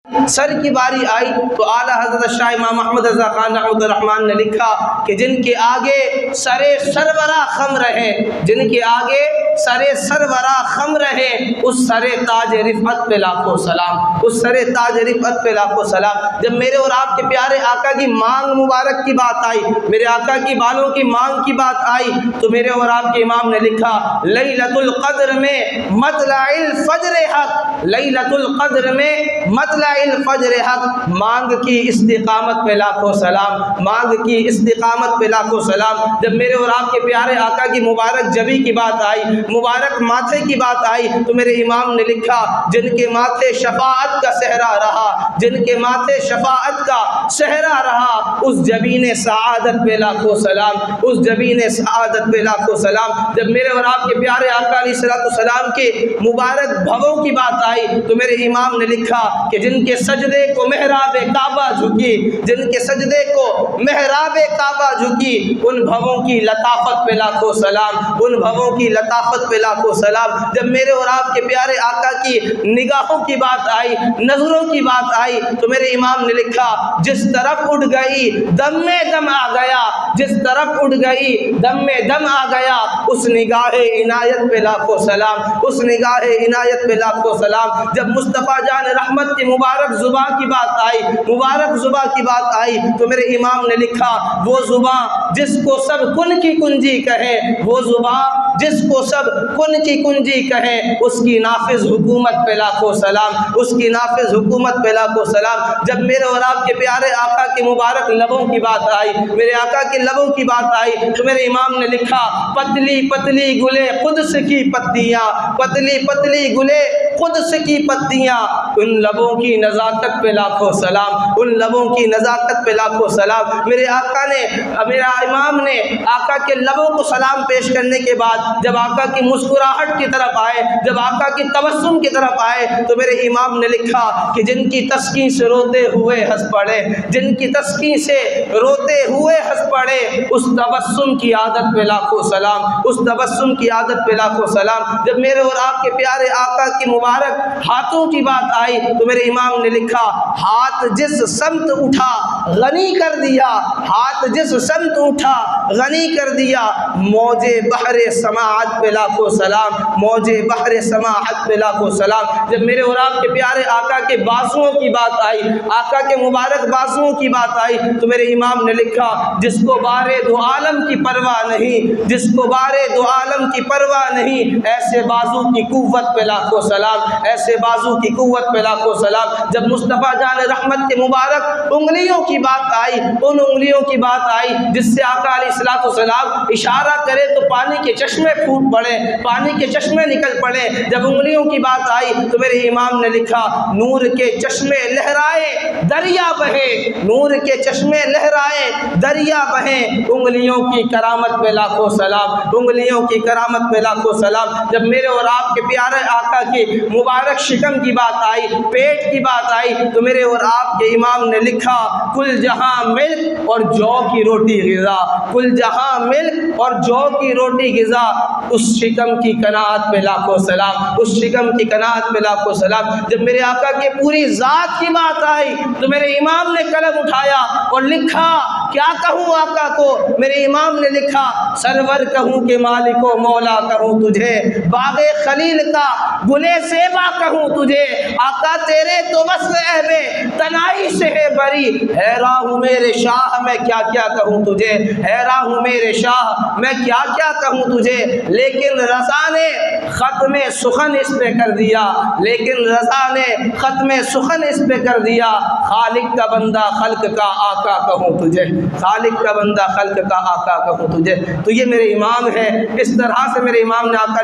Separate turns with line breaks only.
Sir की बारी आई तो आला हज़रत शाह इमाम अहमद रज़ा खान रहमतुर्रहमान ने लिखा कि जिनके आगे सरे सरवरा खम रहे, जिनके आगे सरे सरवरा खम रहे, उस सरे ताज रिफ़त पे लाखों सलाम, उस सरे ताज रिफ़त पे लाखों सलाम। जब मेरे और आपके प्यारे आका की मांग मुबारक की बात आई, मेरे आका की बालों की मांग की बात आई, तो मेरे और आपके इमाम ने लिखा लैलतुल क़द्र में मतलाइल फ़ज्र हक़, लैलतुल क़द्र में मतलाइल फ़ज्र हक़, मांग की इस्तिक़ामत पे लाखों सलाम, मांग की इस्तिक़ामत पे लाखों सलाम। जब मेरे और आपके प्यारे आका की मुबारक जबी की बात आई, मुबारक माथे की बात आई, तो मेरे इमाम ने लिखा जिनके माथे शफाअत का सहरा रहा, जिनके माथे शफाअत का सहरा रहा, उस जबीन सआदत पे लाखों सलाम, उस जबीन सआदत पे लाखों सलाम। जब मेरे और आपके प्यारे आका अलैहिस्सलाम के मुबारक भवों की बात आई, तो मेरे इमाम ने लिखा कि जिनके सजदे को मेहराबे काबा झुकी, जिनके सजदे को मेहराबे काबा झुकी, उन भवों की लताफत पे लाखों सलाम, उन भवों की लताफत पे लाखों सलाम। जब मेरे और आपके प्यारे आका की निगाहों की बात आई, नजरों की बात आई, तो मेरे इमाम ने लिखा जिस तरफ उड़ गई दम में दम आ गया, जिस तरफ उड़ गई दम में दम आ गया, उस निगाहे इनायत पे लाखों सलाम, उस निगाहे इनायत पे लाखों सलाम। जब मुस्तफ़ा जान रहमत की मुबारक ज़ुबां की बात आई, मुबारक ज़ुबां की बात आई, तो मेरे इमाम ने लिखा वो ज़ुबां जिसको सब कुन की कुंजी कहें, वो ज़ुबां जिसको सब कुन की कुंजी कहें, उसकी नाफिज हुकूमत पे लाखों सलाम, उसकी नाफिज हुकूमत पे लाखों सलाम। जब मेरे और आपके प्यारे आका के मुबारक लबों की बात आई, मेरे आका के लबों की बात आई, तो मेरे इमाम ने लिखा पतली पतली गुले कुद्स की पत्तियाँ, पतली पतली गुले कुद्स की पत्तियाँ, उन लबों की नज़ाकत पे लाखों सलाम, उन लबों की नज़ाकत पे लाखों सलाम। मेरे आका ने, मेरा इमाम ने आका के लबों को सलाम पेश करने के बाद जब आका की मुस्कुराहट की तरफ आए, जब आका की तबस्सुम की तरफ आए, तो मेरे इमाम ने लिखा कि जिनकी तस्कीन से रोते हुए हंस पड़े, जिनकी तस्कीन से रोते हुए हंस पड़े, उस तबस्सुम की आदत पे लाखों सलाम, उस तबस्सुम की आदत पे लाखों सलाम। जब मेरे और आपके प्यारे आका की मुबारक हाथों की बात आई, तो मेरे इमाम ने लिखा हाथ जिस समत उठा गनी कर दिया, हाथ जिस समत उठा गनी कर दिया, मौजे बहरे समाअत पे लाखों सलाम, मौजे बहरे समाअत पे लाखों सलाम। जब मेरे और आपके प्यारे आका के बाजुओं की बात आई, आका के मुबारक बाजुओं की बात आई, तो मेरे इमाम ने लिखा जिसको बारे दो आलम की परवाह नहीं, जिसको बारे दो आलम की परवाह नहीं, ऐसे बाजू की कुव्वत पे लाखों सलाम, ऐसे बाजू की कुव्वत पे लाखों सलाम। जब मुस्तफ़ा जान रहमत के मुबारक उंगलियों की बात आई, उन उंगलियों की बात आई जिससे आका अलैहिस्सलाम इशारा करे तो पानी के चश्मे फूट पड़े, पानी के चश्मे निकल पड़े। जब उंगलियों की बात आई, तो मेरे इमाम ने लिखा नूर के चश्मे लहराए दरिया बहे, नूर के चश्मे लहराए दरिया बहे, उंगलियों की करामत पे लाखों सलाम, उंगलियों की करामत पे लाखों सलाम। जब मेरे और आपके प्यारे आका की मुबारक शिकम की बात आई, पेट की बात आई, तो मेरे और आपके इमाम ने लिखा कुल जहां मिल्क और जौ की रोटी ग़िज़ा, कुल जहां मिल्क और जौ की रोटी ग़िज़ा, उस शिकम की कनात पे लाखों सलाम, उस शिकम की कनात पे लाखों सलाम। जब मेरे आका की पूरी ज़ात की बात आई, तो मेरे इमाम ने कलम उठाया और लिखा क्या कहूँ आका को, मेरे इमाम ने लिखा सरवर कहूँ के मालिको मौला कहूँ तुझे, बाग़े खलील का गुले सेबा कहूँ तुझे, आका तेरे तो वस्फ़ ऐबे तनाई से है बरी, हैरान हूँ मेरे शाह मैं क्या क्या कहूँ तुझे, हैरान हूँ मेरे शाह मैं क्या क्या कहूँ तुझे। लेकिन रज़ा ने ख़त्म सुखन इस पे कर दिया, लेकिन रज़ा ने ख़त्म सुखन इस पे कर दिया, खालिक का बंदा खल्क का आका कहूँ तुझे, खालिक का बंदा खल्क का आका कहूँ तुझे। तो ये मेरे इमाम है, इस तरह से मेरे इमाम ने आका